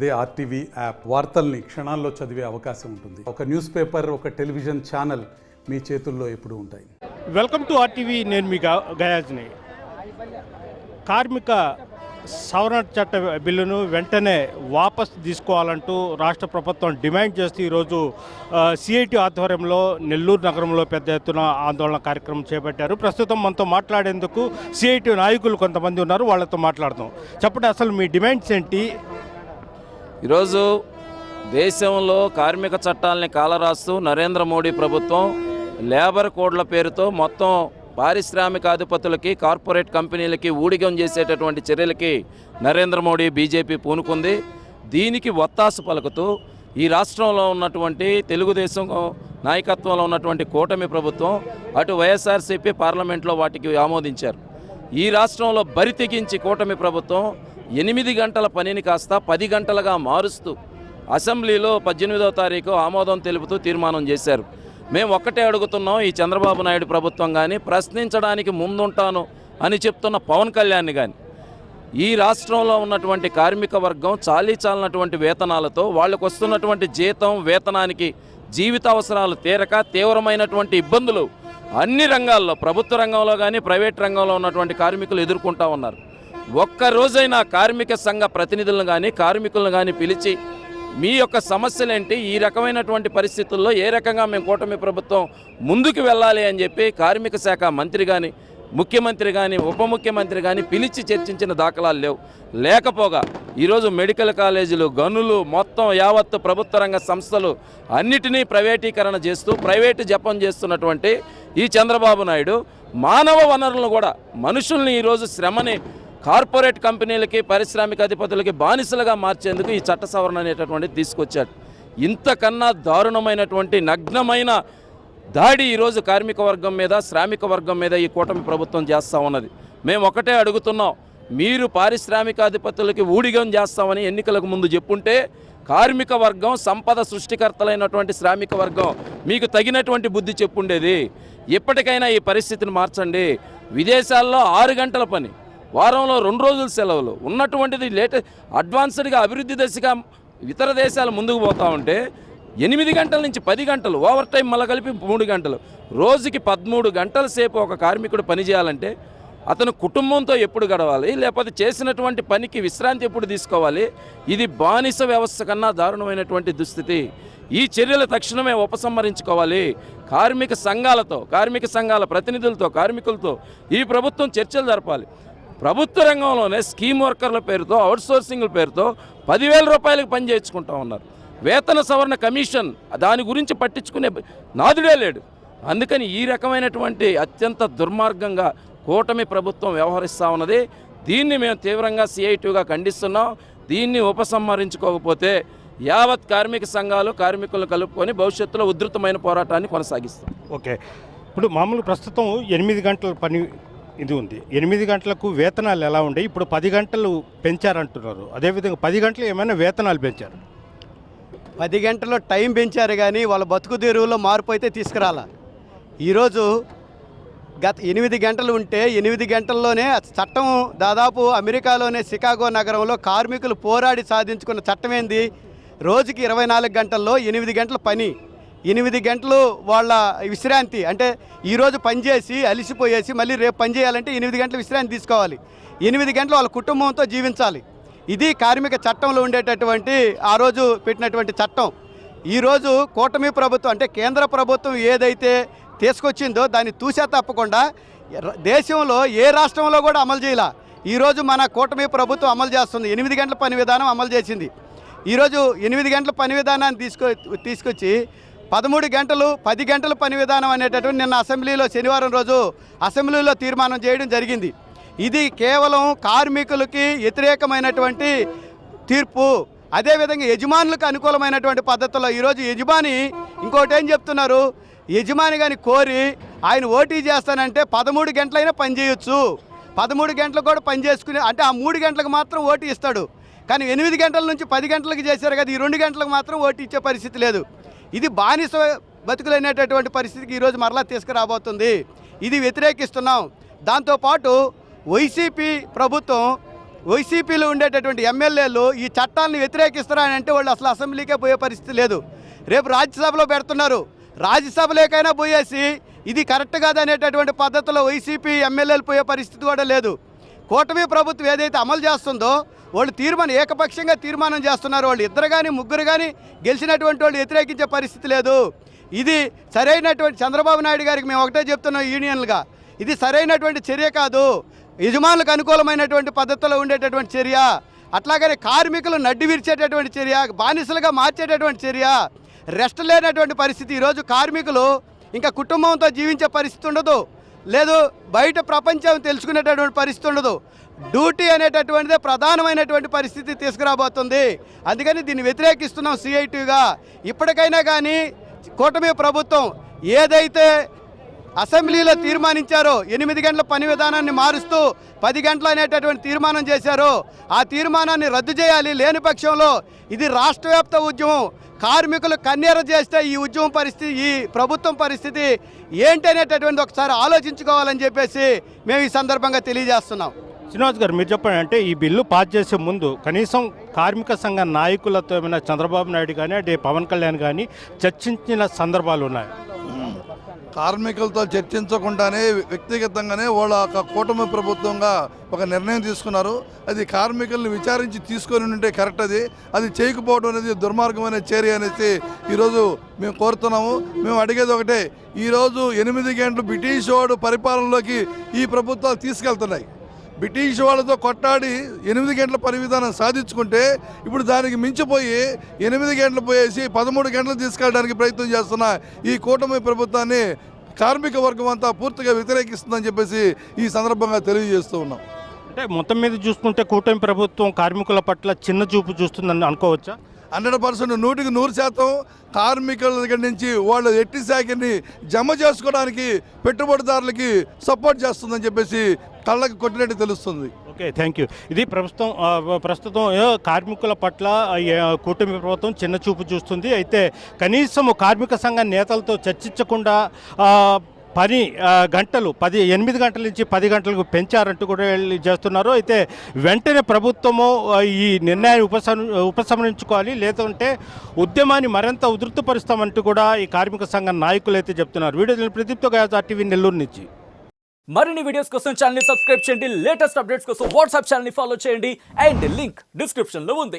అదే RTV app వార్తల్ని క్షణాల్లో చదివే అవకాశం ఉంటుంది. ఒక న్యూస్ పేపర్, ఒక టెలివిజన్ ఛానల్ మీ చేతుల్లో ఎప్పుడూ ఉంటాయి. Welcome to RTV. నేను మీ గయాజ్ని. కార్మిక సవరణ చట్ట బిల్లును వెంటనే వాపస్ తీసుకోవాలంటూ రాష్ట్ర ప్రభుత్వం డిమాండ్ చేస్తూ ఈరోజు సిఐటి ఆధ్వర్యంలో నెల్లూరు నగరంలో పెద్ద ఎత్తున ఆందోళన కార్యక్రమం చేపట్టారు. ప్రస్తుతం మనతో మాట్లాడేందుకు సిఐటి నాయకులు కొంతమంది ఉన్నారు, వాళ్ళతో మాట్లాడదాం. చెప్పండి, అసలు మీ డిమాండ్స్ ఏంటి? ఈరోజు దేశంలో కార్మిక చట్టాలని కాలరాస్తూ నరేంద్ర మోడీ ప్రభుత్వం లేబర్ కోడ్ల పేరుతో మొత్తం పారిశ్రామికాధిపతులకి, కార్పొరేట్ కంపెనీలకి ఊడిగం చేసేటటువంటి చర్యలకి నరేంద్ర మోడీ బీజేపీ పూనుకుంది. దీనికి ఒత్తాసు పలుకుతూ ఈ రాష్ట్రంలో ఉన్నటువంటి తెలుగుదేశం నాయకత్వంలో ఉన్నటువంటి కూటమి ప్రభుత్వం, అటు వైఎస్ఆర్సీపీ పార్లమెంట్లో వాటికి ఆమోదించారు. ఈ రాష్ట్రంలో బరి తెగించి కూటమి ప్రభుత్వం 8 గంటల పనిని కాస్త 10 గంటలుగా మారుస్తూ అసెంబ్లీలో 18వ తారీఖు ఆమోదం తెలుపుతూ తీర్మానం చేశారు. మేము ఒక్కటే అడుగుతున్నాం, ఈ చంద్రబాబు నాయుడు ప్రభుత్వం కానీ, ప్రశ్నించడానికి ముందుంటాను అని చెప్తున్న పవన్ కళ్యాణ్ కానీ, ఈ రాష్ట్రంలో ఉన్నటువంటి కార్మిక వర్గం చాలీచాలన్నటువంటి వేతనాలతో వాళ్ళకు వస్తున్నటువంటి జీతం, వేతనానికి జీవిత అవసరాలు తీరక తీవ్రమైనటువంటి ఇబ్బందులు అన్ని రంగాల్లో, ప్రభుత్వ రంగంలో కానీ ప్రైవేట్ రంగంలో ఉన్నటువంటి కార్మికులు ఎదుర్కొంటూ ఉన్నారు. ఒక్కరోజైనా కార్మిక సంఘ ప్రతినిధులను కానీ కార్మికులను కానీ పిలిచి మీ యొక్క సమస్యలేంటి, ఈ రకమైనటువంటి పరిస్థితుల్లో ఏ రకంగా మేము కూటమి ప్రభుత్వం ముందుకు వెళ్ళాలి అని చెప్పి కార్మిక శాఖ మంత్రి కానీ, ముఖ్యమంత్రి కానీ, ఉప ముఖ్యమంత్రి కానీ పిలిచి చర్చించిన దాఖలాలు లేవు. లేకపోగా ఈరోజు మెడికల్ కాలేజీలు, గనులు, మొత్తం యావత్తు ప్రభుత్వ రంగ సంస్థలు అన్నిటినీ ప్రైవేటీకరణ చేస్తూ ప్రైవేటు జపం చేస్తున్నటువంటి ఈ చంద్రబాబు నాయుడు మానవ వనరులను కూడా, మనుషుల్ని ఈరోజు శ్రమని కార్పొరేట్ కంపెనీలకి, పారిశ్రామిక అధిపతులకి బానిసలుగా మార్చేందుకు ఈ చట్ట సవరణ అనేటటువంటిది తీసుకొచ్చాడు. ఇంతకన్నా దారుణమైనటువంటి నగ్నమైన దాడి ఈరోజు కార్మిక వర్గం మీద, శ్రామిక వర్గం మీద ఈ కూటమి ప్రభుత్వం చేస్తూ ఉన్నది. మేము ఒకటే అడుగుతున్నాం, మీరు పారిశ్రామికాధిపతులకి ఊడిగం చేస్తామని ఎన్నికలకు ముందు చెప్పుంటే కార్మిక వర్గం, సంపద సృష్టికర్తలైనటువంటి శ్రామిక వర్గం మీకు తగినటువంటి బుద్ధి చెప్పుండేది. ఎప్పటికైనా ఈ పరిస్థితిని మార్చండి. విదేశాల్లో 6 గంటల పని, వారంలో 2 రోజుల సెలవులు ఉన్నటువంటిది అడ్వాన్స్డ్గా అభివృద్ధి దశగా ఇతర దేశాలు ముందుకు పోతూ ఉంటే 8 గంటల నుంచి 10 గంటలు, ఓవర్ టైం మళ్ళీ కలిపి 3 గంటలు, రోజుకి 13 గంటల సేపు ఒక కార్మికుడు పనిచేయాలంటే అతను కుటుంబంతో ఎప్పుడు గడవాలి, లేకపోతే చేసినటువంటి పనికి విశ్రాంతి ఎప్పుడు తీసుకోవాలి? ఇది బానిస వ్యవస్థ కన్నా దారుణమైనటువంటి దుస్థితి. ఈ చర్యలు తక్షణమే ఉపసంహరించుకోవాలి. కార్మిక సంఘాలతో, కార్మిక సంఘాల ప్రతినిధులతో, కార్మికులతో ఈ ప్రభుత్వం చర్చలు జరపాలి. ప్రభుత్వ రంగంలోనే స్కీమ్ వర్కర్ల పేరుతో, అవుట్సోర్సింగ్ల పేరుతో 10,000 రూపాయలకు పని చేయించుకుంటూ ఉన్నారు. వేతన సవరణ కమిషన్ దాని గురించి పట్టించుకునే నాదుడే లేడు. అందుకని ఈ రకమైనటువంటి అత్యంత దుర్మార్గంగా కూటమి ప్రభుత్వం వ్యవహరిస్తూ ఉన్నది. దీన్ని మేము తీవ్రంగా సిఐటిగా ఖండిస్తున్నాం. దీన్ని ఉపసంహరించుకోకపోతే యావత్ కార్మిక సంఘాలు కార్మికులను కలుపుకొని భవిష్యత్తులో ఉధృతమైన పోరాటాన్ని కొనసాగిస్తాం. ఓకే, ఇప్పుడు మామూలు ప్రస్తుతం 8 గంటల పని ఇది ఉంది. 8 గంటలకు వేతనాలు ఎలా ఉండే, ఇప్పుడు 10 గంటలు పెంచారంటున్నారు. అదేవిధంగా 10 గంటలు ఏమైనా వేతనాలు పెంచారు? 10 గంటల్లో టైం పెంచారు కానీ వాళ్ళ బతుకు తెరువులో మార్పు అయితే తీసుకురాలా. ఈరోజు గత 8 గంటలు ఉంటే 8 గంటల్లోనే చట్టం దాదాపు అమెరికాలోనే షికాగో నగరంలో కార్మికులు పోరాడి సాధించుకున్న చట్టం ఏంది? రోజుకి 24 గంటల్లో 8 గంటల పని, 8 గంటలు వాళ్ళ విశ్రాంతి. అంటే ఈరోజు పనిచేసి అలిసిపోయేసి మళ్ళీ రేపు పని చేయాలంటే 8 గంటల విశ్రాంతి తీసుకోవాలి. 8 గంటలు వాళ్ళ కుటుంబంతో జీవించాలి. ఇది కార్మిక చట్టంలో ఉండేటటువంటి ఆ రోజు పెట్టినటువంటి చట్టం. ఈరోజు కూటమి ప్రభుత్వం అంటే కేంద్ర ప్రభుత్వం ఏదైతే తీసుకొచ్చిందో దాన్ని తూసా తప్పకుండా దేశంలో ఏ రాష్ట్రంలో కూడా అమలు చేయాల. ఈరోజు మన కూటమి ప్రభుత్వం అమలు చేస్తుంది. 8 గంటల పని విధానం అమలు చేసింది. ఈరోజు 8 గంటల పని విధానాన్ని తీసుకొచ్చి 13 గంటలు 10 గంటల పని విధానం అనేటటువంటి నిన్న అసెంబ్లీలో శనివారం రోజు అసెంబ్లీలో తీర్మానం చేయడం జరిగింది. ఇది కేవలం కార్మికులకి వ్యతిరేకమైనటువంటి తీర్పు. అదేవిధంగా యజమానులకు అనుకూలమైనటువంటి పద్ధతిలో ఈరోజు యజమాని ఇంకోటి ఏం చెప్తున్నారు, యజమాని కానీ కోరి ఆయన ఓటీ చేస్తానంటే 13 గంటలైనా పని చేయొచ్చు. 13 గంటలు కూడా పని చేసుకుని అంటే ఆ 3 గంటలకు మాత్రం ఓటీ ఇస్తాడు. కానీ 8 గంటల నుంచి 10 గంటలకు చేశారు కదా, ఈ 2 గంటలకు మాత్రం ఓటీ ఇచ్చే పరిస్థితి లేదు. ఇది బానిస బతుకులైనటువంటి పరిస్థితికి ఈరోజు మరలా తీసుకురాబోతుంది. ఇది వ్యతిరేకిస్తున్నాం. దాంతోపాటు వైసీపీ ప్రభుత్వం వైసీపీలో ఉండేటటువంటి ఎమ్మెల్యేలు ఈ చట్టాలను వ్యతిరేకిస్తారని అంటే వాళ్ళు అసలు అసెంబ్లీకే పోయే పరిస్థితి లేదు. రేపు రాజ్యసభలో పెడుతున్నారు, రాజ్యసభలోకైనా పోయేసి ఇది కరెక్ట్ కాదనేటటువంటి పద్ధతిలో వైసీపీ ఎమ్మెల్యేలు పోయే పరిస్థితి కూడా లేదు. కూటమి ప్రభుత్వం ఏదైతే అమలు చేస్తుందో వాళ్ళు ఏకపక్షంగా తీర్మానం చేస్తున్నారు. వాళ్ళు ఇద్దరు కానీ ముగ్గురు కానీ గెలిచినటువంటి వాళ్ళు వ్యతిరేకించే పరిస్థితి లేదు. ఇది సరైనటువంటి చంద్రబాబు నాయుడు గారికి మేము ఒకటే చెప్తున్నాం యూనియన్లుగా, ఇది సరైనటువంటి చర్య కాదు, యజమానులకు అనుకూలమైనటువంటి పద్ధతిలో ఉండేటటువంటి చర్య. అట్లాగనే కార్మికులు నడ్డి విరిచేటటువంటి చర్య, బానిసలుగా మార్చేటటువంటి చర్య, రెస్ట్ లేనటువంటి పరిస్థితి. ఈరోజు కార్మికులు ఇంకా కుటుంబంతో జీవించే పరిస్థితి ఉండదు, లేదు బయట ప్రపంచం తెలుసుకునేటటువంటి పరిస్థితి ఉండదు. డ్యూటీ అనేటటువంటిదే ప్రధానమైనటువంటి పరిస్థితి తీసుకురాబోతుంది. అందుకని దీన్ని వ్యతిరేకిస్తున్నాం సిఐటిగా. ఇప్పటికైనా కానీ కూటమి ప్రభుత్వం ఏదైతే అసెంబ్లీలో తీర్మానించారో 8 గంటల పని విధానాన్ని మారుస్తూ 10 గంటలు అనేటటువంటి తీర్మానం చేశారో ఆ తీర్మానాన్ని రద్దు చేయాలి. లేని పక్షంలో ఇది రాష్ట్రవ్యాప్త ఉద్యమం. కార్మికులు కన్నెర చేస్తే ఈ ఉద్యమం పరిస్థితి, ఈ ప్రభుత్వం పరిస్థితి ఏంటనేటటువంటి ఒకసారి ఆలోచించుకోవాలని చెప్పేసి మేము ఈ సందర్భంగా తెలియజేస్తున్నాం. శ్రీనివాస్ గారు, మీరు చెప్పండి, అంటే ఈ బిల్లు పాస్ చేసే ముందు కనీసం కార్మిక సంఘ నాయకులతో ఏమైనా చంద్రబాబు నాయుడు కానీ అంటే పవన్ కళ్యాణ్ కానీ చర్చించిన సందర్భాలు ఉన్నాయి? కార్మికులతో చర్చించకుండానే వ్యక్తిగతంగానే వాళ్ళ కూటమి ప్రభుత్వంగా ఒక నిర్ణయం తీసుకున్నారు. అది కార్మికుల్ని విచారించి తీసుకొని ఉంటే కరెక్ట్. అది చేయకపోవడం అనేది దుర్మార్గమైన చర్య అనేసి ఈరోజు మేము కోరుతున్నాము. మేము అడిగేది ఒకటే, ఈరోజు 8 గంటలు బ్రిటిష్ వాడు పరిపాలనలోకి ఈ ప్రభుత్వాలు తీసుకెళ్తున్నాయి. బ్రిటిష్ వాళ్ళతో కొట్టాడి 8 గంటల పని విధానం సాధించుకుంటే ఇప్పుడు దానికి మించిపోయి 8 గంటలు పోయేసి 13 గంటలు తీసుకెళ్ళడానికి ప్రయత్నం చేస్తున్న ఈ కూటమి ప్రభుత్వాన్ని కార్మిక వర్గం అంతా పూర్తిగా వ్యతిరేకిస్తుందని చెప్పేసి ఈ సందర్భంగా తెలియజేస్తూ ఉన్నాం. అంటే మొత్తం మీద చూసుకుంటే కూటమి ప్రభుత్వం కార్మికుల పట్ల చిన్న చూపు చూస్తుందని అనుకోవచ్చా? 100%, 100% కార్మికుల దగ్గర నుంచి వాళ్ళు ఎట్టి శాఖని జమ చేసుకోవడానికి పెట్టుబడిదారులకి సపోర్ట్ చేస్తుందని చెప్పేసి కళ్ళకి కొట్టినట్టు తెలుస్తుంది. Okay, thank you. ఇది ప్రస్తుతం కార్మికుల పట్ల కూటమి ప్రభుత్వం చిన్న చూపు చూస్తుంది. అయితే కనీసం కార్మిక సంఘ నేతలతో చర్చించకుండా పని గంటలు 8 గంటల నుంచి 10 గంటలకు పెంచారంటూ కూడా చేస్తున్నారు. అయితే వెంటనే ప్రభుత్వము ఈ నిర్ణయాన్ని ఉపసంహరించుకోవాలి, లేదంటే ఉద్యమాన్ని మరింత ఉధృతపరుస్తామంటూ కూడా ఈ కార్మిక సంఘ నాయకులు అయితే చెప్తున్నారు. వీడియో ప్రదీప్తో గాయత్రి టీవీ నెల్లూరు నుంచి. మరిన్ని వీడియోస్ కోసం ఛానల్ ని సబ్స్క్రైబ్ చేయండి, లేటెస్ట్ అప్డేట్స్ కోసం వాట్సాప్ ఛానల్ ని ఫాలో చేయండి అండ్ లింక్ డిస్క్రిప్షన్ లో ఉంది.